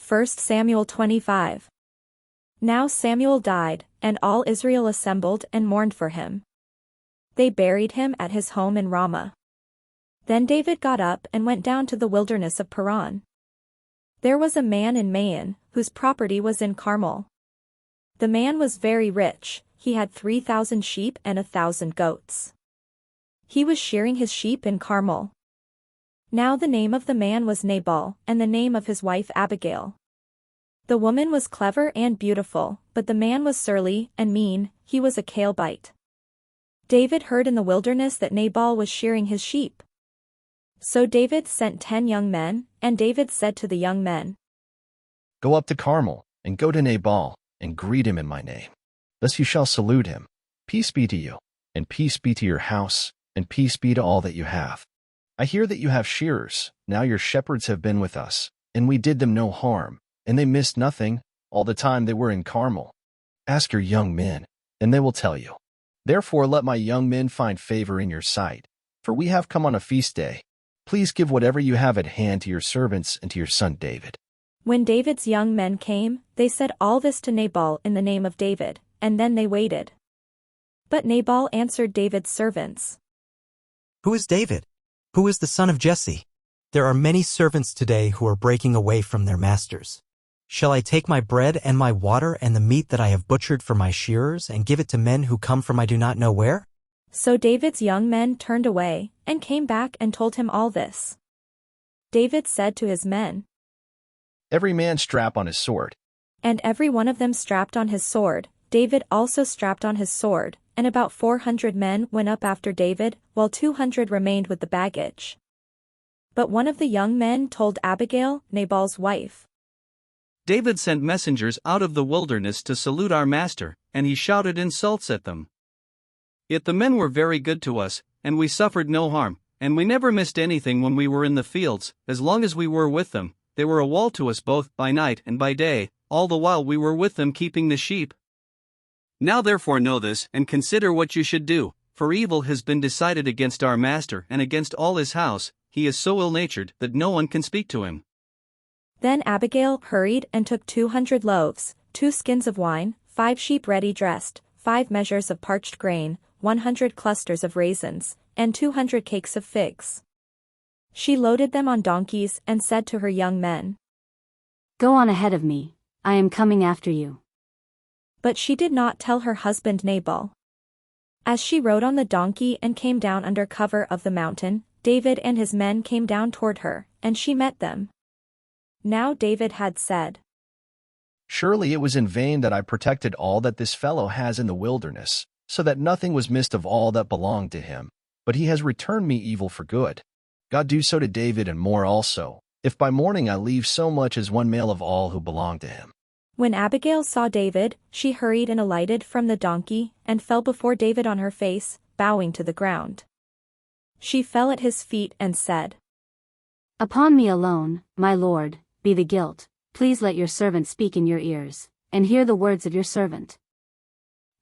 1 Samuel 25. Now Samuel died, and all Israel assembled and mourned for him. They buried him at his home in Ramah. Then David got up and went down to the wilderness of Paran. There was a man in Maon, whose property was in Carmel. The man was very rich, he had 3,000 sheep and 1,000 goats. He was shearing his sheep in Carmel. Now the name of the man was Nabal, and the name of his wife Abigail. The woman was clever and beautiful, but the man was surly and mean, he was a Calebite. David heard in the wilderness that Nabal was shearing his sheep. So David sent 10 young men, and David said to the young men, Go up to Carmel, and go to Nabal, and greet him in my name. Thus you shall salute him. Peace be to you, and peace be to your house, and peace be to all that you have. I hear that you have shearers. Now your shepherds have been with us, and we did them no harm, and they missed nothing, all the time they were in Carmel. Ask your young men, and they will tell you. Therefore let my young men find favor in your sight, for we have come on a feast day. Please give whatever you have at hand to your servants and to your son David. When David's young men came, they said all this to Nabal in the name of David, and then they waited. But Nabal answered David's servants, Who is David? Who is the son of Jesse? There are many servants today who are breaking away from their masters. Shall I take my bread and my water and the meat that I have butchered for my shearers and give it to men who come from I do not know where? So David's young men turned away, and came back and told him all this. David said to his men, Every man strap on his sword. And every one of them strapped on his sword. David also strapped on his sword, and about 400 men went up after David, while 200 remained with the baggage. But one of the young men told Abigail, Nabal's wife, David sent messengers out of the wilderness to salute our master, and he shouted insults at them. Yet the men were very good to us, and we suffered no harm, and we never missed anything when we were in the fields. As long as we were with them, they were a wall to us both by night and by day, all the while we were with them keeping the sheep. Now therefore know this, and consider what you should do, for evil has been decided against our master and against all his house. He is so ill-natured that no one can speak to him. Then Abigail hurried and took 200 loaves, 2 skins of wine, 5 sheep ready dressed, 5 measures of parched grain, 100 clusters of raisins, and 200 cakes of figs. She loaded them on donkeys and said to her young men, Go on ahead of me, I am coming after you. But she did not tell her husband Nabal. As she rode on the donkey and came down under cover of the mountain, David and his men came down toward her, and she met them. Now David had said, Surely it was in vain that I protected all that this fellow has in the wilderness, so that nothing was missed of all that belonged to him. But he has returned me evil for good. God do so to David and more also, if by morning I leave so much as one male of all who belong to him. When Abigail saw David, she hurried and alighted from the donkey, and fell before David on her face, bowing to the ground. She fell at his feet and said, Upon me alone, my lord, be the guilt. Please let your servant speak in your ears, and hear the words of your servant.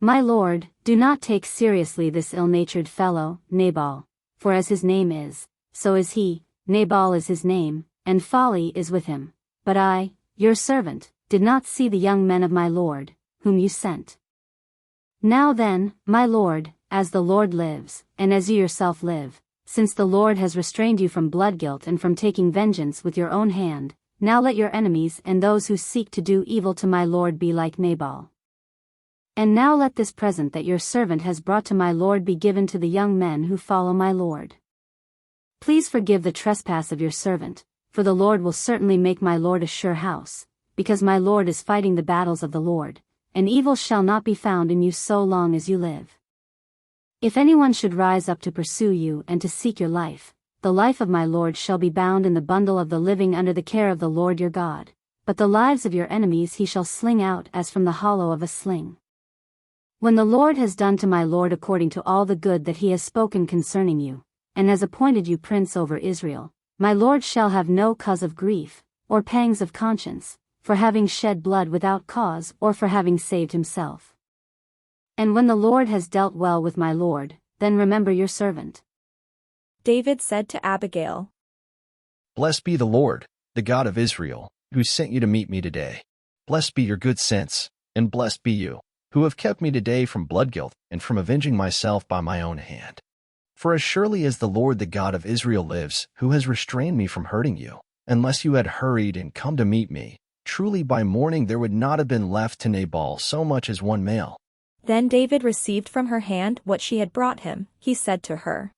My lord, do not take seriously this ill-natured fellow, Nabal, for as his name is, so is he. Nabal is his name, and folly is with him. But I, your servant, did not see the young men of my lord, whom you sent. Now then, my lord, as the Lord lives, and as you yourself live, since the Lord has restrained you from blood guilt and from taking vengeance with your own hand, now let your enemies and those who seek to do evil to my lord be like Nabal. And now let this present that your servant has brought to my lord be given to the young men who follow my lord. Please forgive the trespass of your servant, for the Lord will certainly make my lord a sure house, because my lord is fighting the battles of the Lord, and evil shall not be found in you so long as you live. If anyone should rise up to pursue you and to seek your life, the life of my lord shall be bound in the bundle of the living under the care of the Lord your God, but the lives of your enemies he shall sling out as from the hollow of a sling. When the Lord has done to my lord according to all the good that he has spoken concerning you, and has appointed you prince over Israel, my lord shall have no cause of grief, or pangs of conscience, for having shed blood without cause or for having saved himself. And when the Lord has dealt well with my lord, then remember your servant. David said to Abigail, Blessed be the Lord, the God of Israel, who sent you to meet me today. Blessed be your good sense, and blessed be you, who have kept me today from blood guilt and from avenging myself by my own hand. For as surely as the Lord the God of Israel lives, who has restrained me from hurting you, unless you had hurried and come to meet me, truly by morning there would not have been left to Nabal so much as one male. Then David received from her hand what she had brought him. He said to her,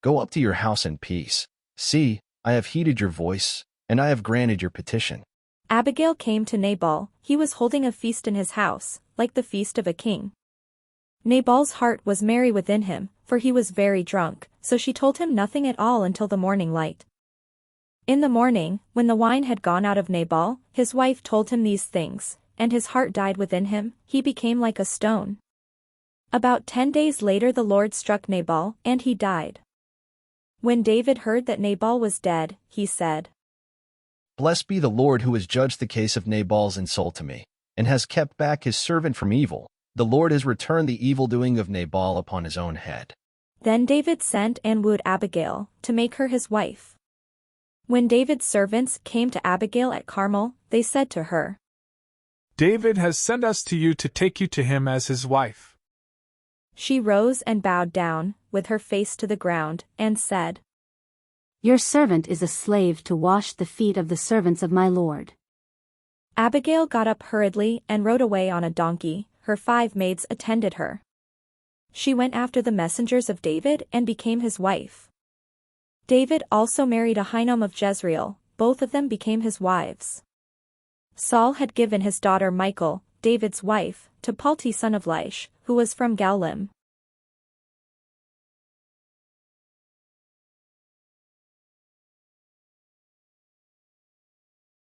Go up to your house in peace. See, I have heeded your voice, and I have granted your petition. Abigail came to Nabal. He was holding a feast in his house, like the feast of a king. Nabal's heart was merry within him, for he was very drunk, so she told him nothing at all until the morning light. In the morning, when the wine had gone out of Nabal, his wife told him these things, and his heart died within him, he became like a stone. About 10 days later the Lord struck Nabal, and he died. When David heard that Nabal was dead, he said, Blessed be the Lord who has judged the case of Nabal's insult to me, and has kept back his servant from evil. The Lord has returned the evil-doing of Nabal upon his own head. Then David sent and wooed Abigail, to make her his wife. When David's servants came to Abigail at Carmel, they said to her, David has sent us to you to take you to him as his wife. She rose and bowed down, with her face to the ground, and said, Your servant is a slave to wash the feet of the servants of my lord. Abigail got up hurriedly and rode away on a donkey. Her 5 maids attended her. She went after the messengers of David and became his wife. David also married Ahinoam of Jezreel. Both of them became his wives. Saul had given his daughter Michal, David's wife, to Palti son of Laish, who was from Gaulim.